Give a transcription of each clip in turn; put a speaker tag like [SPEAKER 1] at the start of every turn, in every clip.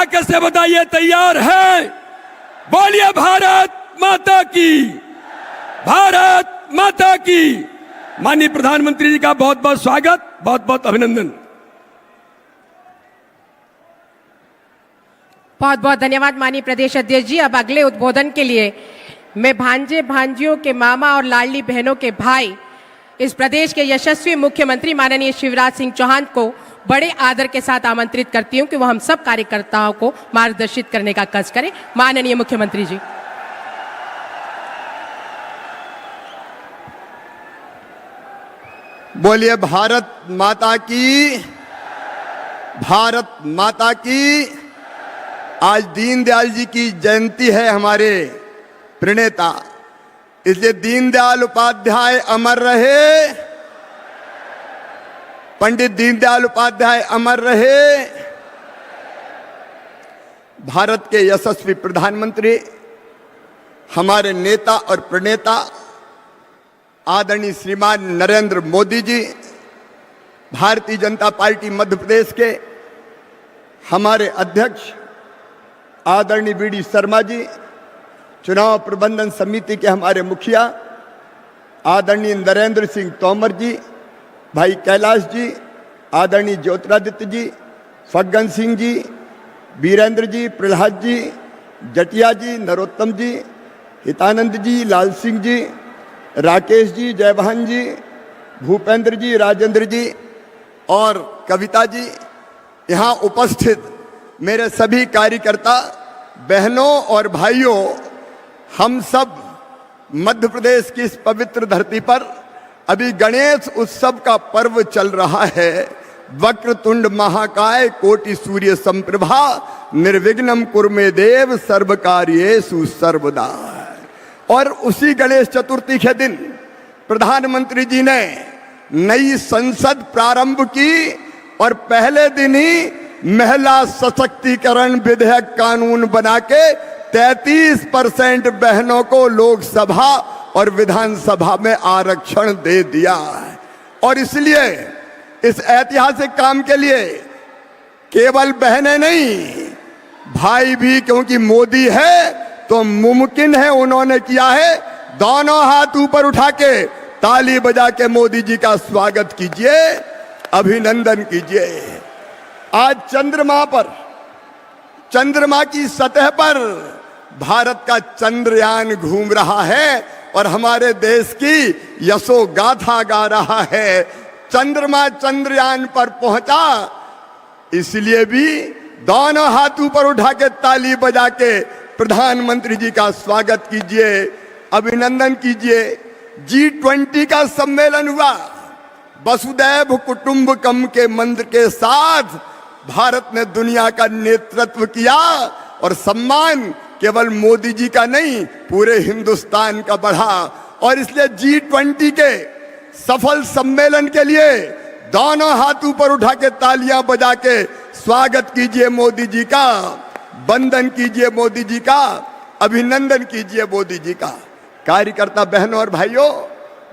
[SPEAKER 1] ताकत से बताइए तैयार है? बोलिए भारत माता की, भारत माता की। माननीय प्रधानमंत्री जी का बहुत बहुत स्वागत, बहुत बहुत अभिनंदन।
[SPEAKER 2] बहुत बहुत धन्यवाद माननीय प्रदेश अध्यक्ष जी। अब अगले उद्बोधन के लिए मैं भांजे भांजियों के मामा और लाडली बहनों के भाई इस प्रदेश के यशस्वी मुख्यमंत्री माननीय शिवराज सिंह चौहान को बड़े आदर के साथ आमंत्रित करती हूं कि वो हम सब कार्यकर्ताओं को मार्गदर्शित करने का कष्ट करें। माननीय मुख्यमंत्री जी।
[SPEAKER 3] बोलिए भारत माता की, भारत माता की। आज दीनदयाल जी की जयंती है, हमारे प्रणेता, इसलिए दीनदयाल उपाध्याय अमर रहे, पंडित दीनदयाल उपाध्याय अमर रहे। भारत के यशस्वी प्रधानमंत्री, हमारे नेता और प्रणेता आदरणीय श्रीमान नरेंद्र मोदी जी, भारतीय जनता पार्टी मध्य प्रदेश के हमारे अध्यक्ष आदरणीय वीडी शर्मा जी, चुनाव प्रबंधन समिति के हमारे मुखिया आदरणीय नरेंद्र सिंह तोमर जी, भाई कैलाश जी, आदरणीय ज्योतिरादित्य जी, फग्गन सिंह जी, वीरेंद्र जी, प्रहलाद जी, जटिया जी, नरोत्तम जी, हितानंद जी, लाल सिंह जी, राकेश जी, जयभान जी, भूपेंद्र जी, राजेंद्र जी और कविता जी, यहाँ उपस्थित मेरे सभी कार्यकर्ता बहनों और भाइयों, हम सब मध्य प्रदेश की इस पवित्र धरती पर अभी गणेश उत्सव का पर्व चल रहा है। वक्रतुंड महाकाय कोटि सूर्य संप्रभा, निर्विघ्नम कुर्मे देव सर्व कार्येषु सर्वदा। और उसी गणेश चतुर्थी के दिन प्रधानमंत्री जी ने नई संसद प्रारंभ की और पहले दिन ही महिला सशक्तिकरण विधेयक कानून बना के 33% बहनों को लोकसभा और विधानसभा में आरक्षण दे दिया। और इसलिए इस ऐतिहासिक काम के लिए केवल बहनें नहीं, भाई भी, क्योंकि मोदी है तो मुमकिन है, उन्होंने किया है। दोनों हाथ ऊपर उठा के ताली बजा के मोदी जी का स्वागत कीजिए, अभिनंदन कीजिए। आज चंद्रमा पर, चंद्रमा की सतह पर भारत का चंद्रयान घूम रहा है और हमारे देश की यशो गाथा गा रहा है। चंद्रमा चंद्रयान पर पहुंचा, इसलिए भी दोनों हाथ ऊपर उठा के ताली बजा के प्रधानमंत्री जी का स्वागत कीजिए, अभिनंदन कीजिए। G20 का सम्मेलन हुआ, वसुदैव कुटुंबकम के मंत्र के साथ भारत ने दुनिया का नेतृत्व किया और सम्मान केवल मोदी जी का नहीं, पूरे हिंदुस्तान का बढ़ा। और इसलिए G20 के सफल सम्मेलन के लिए दोनों हाथ ऊपर उठा के तालियां बजा के स्वागत कीजिए मोदी जी का, वंदन कीजिए मोदी जी का, अभिनंदन कीजिए मोदी जी का। कार्यकर्ता बहनों और भाइयों,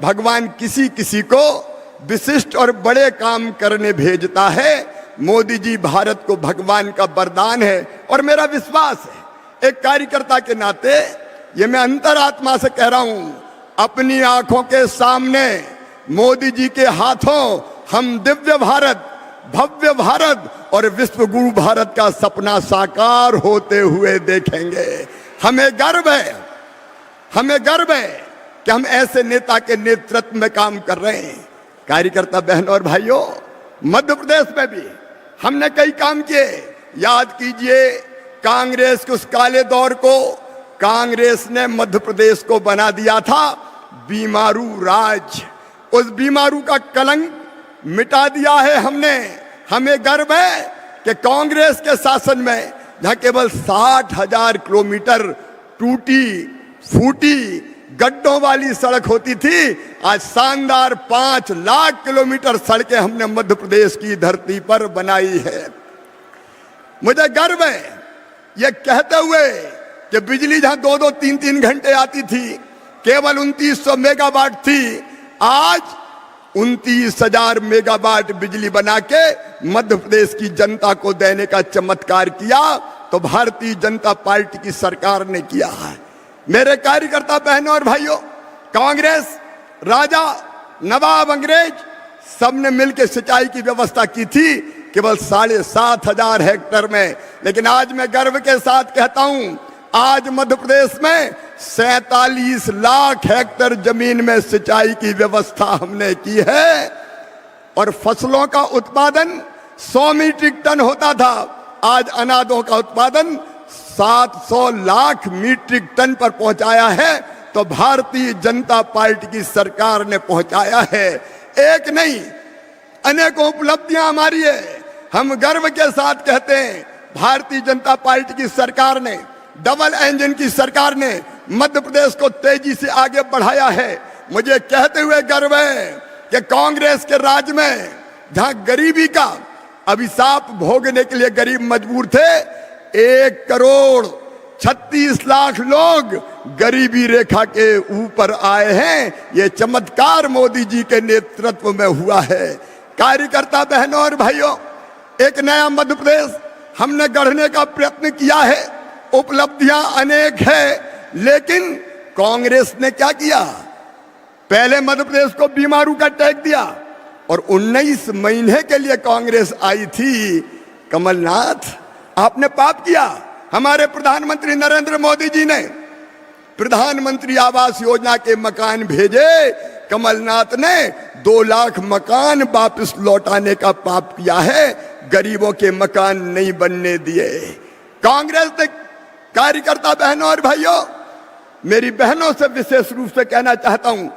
[SPEAKER 3] भगवान किसी किसी को विशिष्ट और बड़े काम करने भेजता है। मोदी जी भारत को भगवान का वरदान है और मेरा विश्वास है, एक कार्यकर्ता के नाते ये मैं अंतरात्मा से कह रहा हूं, अपनी आंखों के सामने मोदी जी के हाथों हम दिव्य भारत, भव्य भारत और विश्व गुरु भारत का सपना साकार होते हुए देखेंगे। हमें गर्व है, हमें गर्व है कि हम ऐसे नेता के नेतृत्व में काम कर रहे हैं। कार्यकर्ता बहनों और भाइयों, मध्य प्रदेश में भी हमने कई काम किए। याद कीजिए कांग्रेस के उस काले दौर को, कांग्रेस ने मध्य प्रदेश को बना दिया था बीमारू राज। उस बीमारू का कलंक मिटा दिया है हमने। हमें गर्व है कि कांग्रेस के शासन में जहां केवल 60,000 किलोमीटर टूटी फूटी गड्ढों वाली सड़क होती थी, आज शानदार 5 लाख किलोमीटर सड़कें हमने मध्य प्रदेश की धरती पर बनाई है। मुझे गर्व है यह कहते हुए कि बिजली जहां 2-2, 3-3 घंटे आती थी, केवल 2900 मेगावाट थी, आज 29,000 मेगावाट बिजली बना के मध्य प्रदेश की जनता को देने का चमत्कार किया। तो भारतीय जनता पार्टी की सरकार ने किया है। मेरे कार्यकर्ता बहनों और भाइयों, कांग्रेस, राजा, नवाब, अंग्रेज सबने मिलकर सिंचाई की व्यवस्था की थी केवल 7,500 हेक्टेयर में। लेकिन आज मैं गर्व के साथ कहता हूं, आज मध्य प्रदेश में 47 लाख हेक्टेयर जमीन में सिंचाई की व्यवस्था हमने की है और फसलों का उत्पादन 100 मीट्रिक टन होता था, आज अनाजों का उत्पादन 700 लाख मीट्रिक टन पर पहुंचाया है। तो भारतीय जनता पार्टी की सरकार ने पहुंचाया है। एक नहीं, अनेकों उपलब्धियां हमारी है। हम गर्व के साथ कहते हैं, भारतीय जनता पार्टी की सरकार ने, डबल इंजन की सरकार ने मध्य प्रदेश को तेजी से आगे बढ़ाया है। मुझे कहते हुए गर्व है कि कांग्रेस के राज में जहां गरीबी का अभिशाप भोगने के लिए गरीब मजबूर थे, 1,36,00,000 लोग गरीबी रेखा के ऊपर आए हैं। ये चमत्कार मोदी जी के नेतृत्व में हुआ है। कार्यकर्ता बहनों और भाइयों, एक नया मध्य प्रदेश हमने गढ़ने का प्रयत्न किया है। उपलब्धियां अनेक है, लेकिन कांग्रेस ने क्या किया? पहले मध्य प्रदेश को बीमारू का टैग दिया और 19 महीने के लिए कांग्रेस आई थी। कमलनाथ, आपने पाप किया। हमारे प्रधानमंत्री नरेंद्र मोदी जी ने प्रधानमंत्री आवास योजना के मकान भेजे, कमलनाथ ने 2 लाख मकान वापस लौटाने का पाप किया है, गरीबों के मकान नहीं बनने दिए। कांग्रेस ने, कार्यकर्ता बहनों और भाइयों, मेरी बहनों से विशेष रूप से कहना चाहता हूं,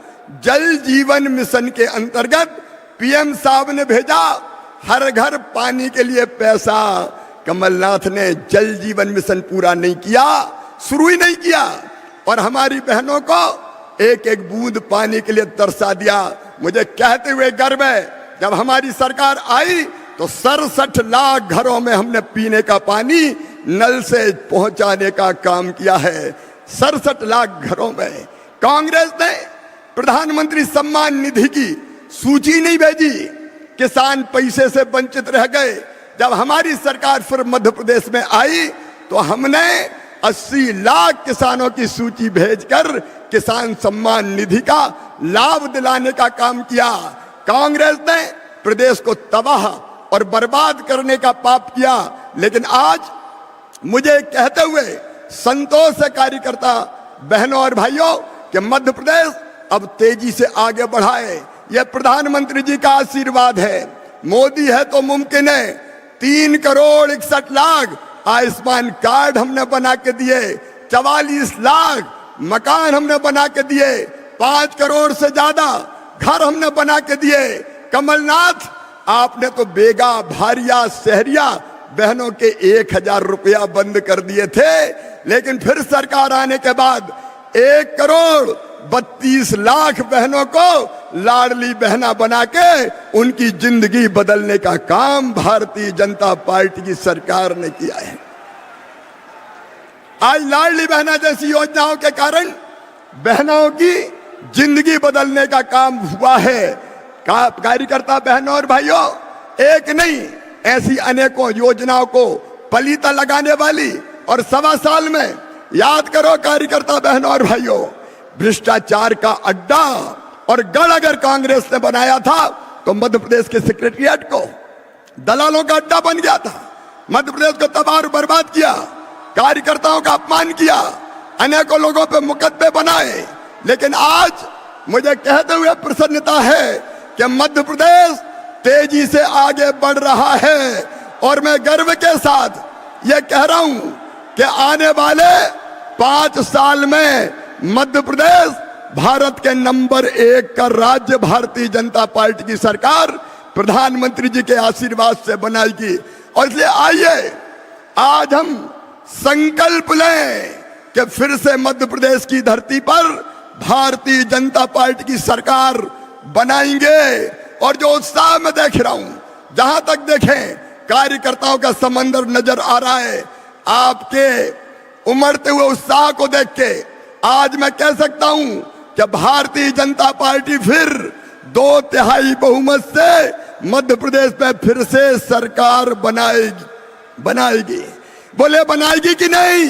[SPEAKER 3] जल जीवन मिशन के अंतर्गत पीएम साहब ने भेजा हर घर पानी के लिए पैसा। कमलनाथ ने जल जीवन मिशन पूरा नहीं किया, शुरू ही नहीं किया और हमारी बहनों को एक एक बूंद पानी के लिए तरसा दिया। मुझे कहते हुए गर्व है, जब हमारी सरकार आई तो 67 लाख घरों में हमने पीने का पानी नल से पहुंचाने का काम किया है। 67 लाख घरों में। कांग्रेस ने प्रधानमंत्री सम्मान निधि की सूची नहीं भेजी, किसान पैसे से वंचित रह गए। जब हमारी सरकार फिर मध्य प्रदेश में आई तो हमने 80 लाख किसानों की सूची भेजकर किसान सम्मान निधि का लाभ दिलाने का काम किया। कांग्रेस ने प्रदेश को तबाह और बर्बाद करने का पाप किया। लेकिन आज मुझे कहते हुए संतोष है कार्यकर्ता बहनों और भाइयों कि मध्य प्रदेश अब तेजी से आगे बढ़ाए। यह प्रधानमंत्री जी का आशीर्वाद है। मोदी है तो मुमकिन है। 3 करोड़ 61 लाख आयुष्मान कार्ड हमने बना के दिए, 44 लाख मकान हमने बना के दिए, 5 करोड़ से ज्यादा घर हमने बना के दिए। कमलनाथ, आपने तो बेगा, भारिया, शहरिया बहनों के 1,000 रुपया बंद कर दिए थे, लेकिन फिर सरकार आने के बाद 1 करोड़ 32 लाख बहनों को लाडली बहना बना के उनकी जिंदगी बदलने का काम भारतीय जनता पार्टी की सरकार ने किया है। आज लाडली बहना जैसी योजनाओं के कारण बहनों की जिंदगी बदलने का काम हुआ है। कार्यकर्ता बहनों और भाइयों, एक नहीं, ऐसी अनेकों योजनाओं को पलीता लगाने वाली और 1.25 साल में, याद करो कार्यकर्ता बहनों और भाइयों, भ्रष्टाचार का अड्डा और गढ़ अगर कांग्रेस ने बनाया था तो मध्य प्रदेश के सेक्रेटरिएट को दलालों का अड्डा बन गया था। मध्य प्रदेश को तबाह और बर्बाद किया, कार्यकर्ताओं का अपमान किया, अनेकों लोगों पे मुकदमे बनाए। लेकिन आज मुझे कहते हुए प्रसन्नता है कि मध्य प्रदेश तेजी से आगे बढ़ रहा है और मैं गर्व के साथ ये कह रहा हूं कि आने वाले 5 साल में मध्य प्रदेश भारत के नंबर 1 का राज्य भारतीय जनता पार्टी की सरकार प्रधानमंत्री जी के आशीर्वाद से बनाएगी। और इसलिए आइए आज हम संकल्प लें कि फिर से मध्य प्रदेश की धरती पर भारतीय जनता पार्टी की सरकार बनाएंगे। और जो उत्साह मैं देख रहा हूं, जहां तक देखें कार्यकर्ताओं का समंदर नजर आ रहा है। आपके उमड़ते हुए उत्साह को देख के आज मैं कह सकता हूं कि भारतीय जनता पार्टी फिर 2/3 बहुमत से मध्य प्रदेश में फिर से सरकार बनाएगी। बोले बनाएगी कि नहीं?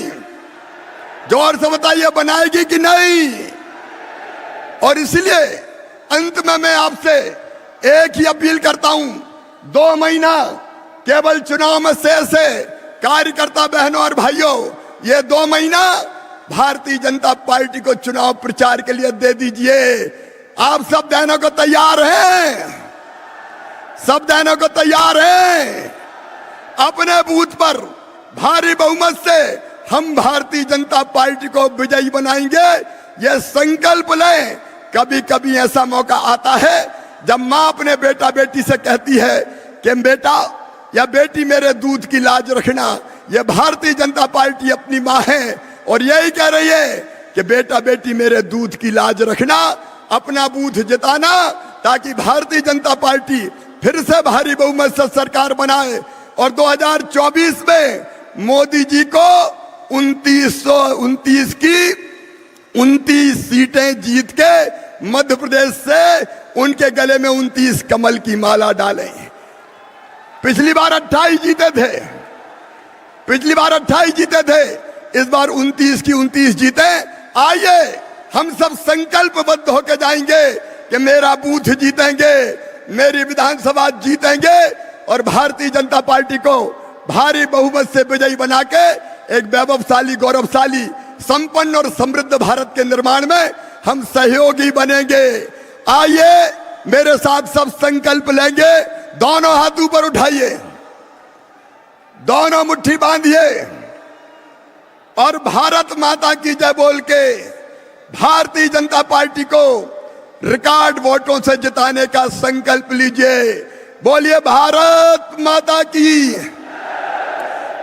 [SPEAKER 3] जोर से बताइए, बनाएगी कि नहीं? और इसलिए अंत में मैं आपसे एक ही अपील करता हूं, 2 महीना केवल चुनाव में शेष है। कार्यकर्ता बहनों और भाइयों, ये 2 महीना भारतीय जनता पार्टी को चुनाव प्रचार के लिए दे दीजिए। आप सब देने को तैयार हैं? सब देने को तैयार हैं? अपने बूथ पर भारी बहुमत से हम भारतीय जनता पार्टी को विजयी बनाएंगे, यह संकल्प लें। कभी कभी ऐसा मौका आता है जब मां अपने बेटा बेटी से कहती है कि बेटा या बेटी मेरे दूध की लाज रखना। यह भारतीय जनता पार्टी अपनी मां है और यही कह रही है कि बेटा बेटी मेरे दूध की लाज रखना, अपना बूथ जिताना, ताकि भारतीय जनता पार्टी फिर से भारी बहुमत से सरकार बनाए और 2024 में मोदी जी को 2929 की 29 सीटें जीत के मध्य प्रदेश से उनके गले में 29 कमल की माला डालें। पिछली बार 28 जीते थे, पिछली बार 28 जीते थे, इस बार 29 की 29 जीते। आइए हम सब संकल्पबद्ध होकर जाएंगे कि मेरा बूथ जीतेंगे, मेरी विधानसभा जीतेंगे और भारतीय जनता पार्टी को भारी बहुमत से विजयी बना के एक वैभवशाली, गौरवशाली, संपन्न और समृद्ध भारत के निर्माण में हम सहयोगी बनेंगे। आइए मेरे साथ सब संकल्प लेंगे। दोनों हाथ ऊपर उठाइए, दोनों मुट्ठी बांधिए और भारत माता की जय बोल के भारतीय जनता पार्टी को रिकॉर्ड वोटों से जिताने का संकल्प लीजिए। बोलिए भारत माता की,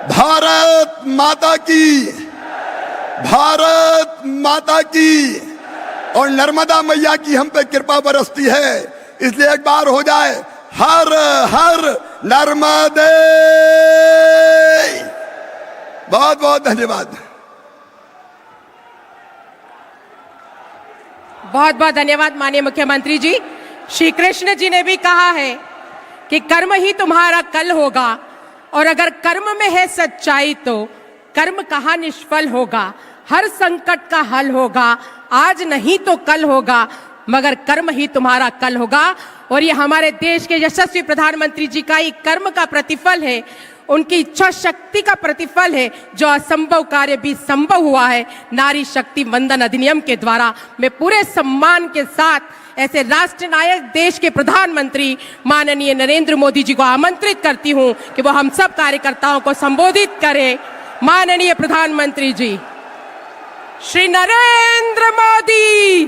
[SPEAKER 3] भारत माता की, भारत माता की। और नर्मदा मैया की हम पे कृपा बरसती है, इसलिए एक बार हो जाए, हर हर नर्मदे। बहुत बहुत धन्यवाद।
[SPEAKER 2] बहुत बहुत धन्यवाद माननीय मुख्यमंत्री जी। श्री कृष्ण जी ने भी कहा है कि कर्म ही तुम्हारा कल होगा, और अगर कर्म में है सच्चाई तो कर्म कहाँ निष्फल होगा। हर संकट का हल होगा, आज नहीं तो कल होगा, मगर कर्म ही तुम्हारा कल होगा। और ये हमारे देश के यशस्वी प्रधानमंत्री जी का ही कर्म का प्रतिफल है, उनकी इच्छा शक्ति का प्रतिफल है, जो असंभव कार्य भी संभव हुआ है नारी शक्ति वंदन अधिनियम के द्वारा। मैं पूरे सम्मान के साथ ऐसे राष्ट्र नायक देश के प्रधानमंत्री माननीय नरेंद्र मोदी जी को आमंत्रित करती हूं कि वो हम सब कार्यकर्ताओं को संबोधित करें। माननीय प्रधानमंत्री जी श्री नरेंद्र मोदी।